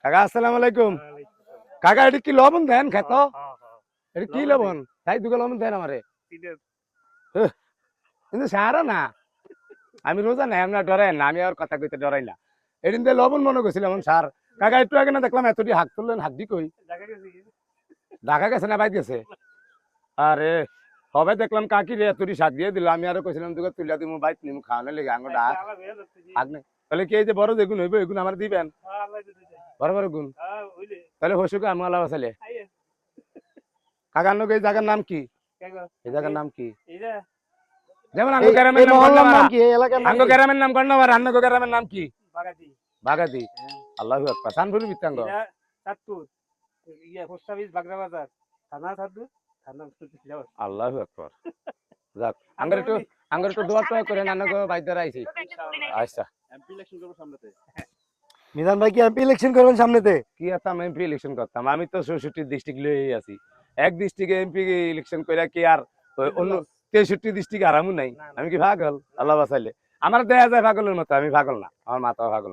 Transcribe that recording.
কাকা আসসালামু আলাইকুম। কাকা এটা কি লবণ দেন খেত? এটা কি লবণ? তাই দুটো লবণ দেন আমারে। কিন্তু সারা না, আমি রোজা নাই, আপনার ডরাই না, আমি আর কথা কইতে ডরাই না। এদিন দিয়ে লবণ মনে করছিলাম সার। কাকা একটু আগে না দেখলাম এতটি হাত তুললেন, হাত দি কই? ঢাকা গেছে না বাইক গেছে? আরে হবে দেখলাম কাকি রে এতটি শাক দিয়ে দিল, আমি আরো কইছিলাম তোকে তুলিয়া দিমু বাইক নিমু খাওয়ানো লেগে আঙ্গটা হাক নেই। তাহলে কি এই যে বড় যেগুন হইব এগুন আমার দিবেন? বড় বড় গুণ তাহলে হসুক আমি আলাপ আছে। কাকার লোক এই জায়গার নাম কি? এই জায়গার নাম কি? যেমন আঙ্গ গ্রামের নাম কর্ণমারা, আঙ্গ গ্রামের নাম কর্ণমারা, আঙ্গ গ্রামের নাম কি? বাগাতি। আল্লাহু আকবার। সানপুর বিতাঙ্গ আল্লাহু আকবার। যাক আঙ্গর একটু দোয়া টোয়া করে নানক বাইদার আইছি। আচ্ছা মিজান ভাই কি এমপি ইলেকশন করবেন সামনেতে? কি আতাম এমপি ইলেকশন করতাম, আমি তো ৬৬ ডিস্ট্রিক্ট লই আছি। এক ডিস্ট্রিক্টে এমপি ইলেকশন কইরা কি আর অন্য ৬৩ ডিস্ট্রিক্ট আরামও নাই? আমি কি পাগল? আল্লাহ বাঁচাইলে। আমার দেয়া যায় পাগলের মতো, আমি পাগল না, আমার মাথা পাগল।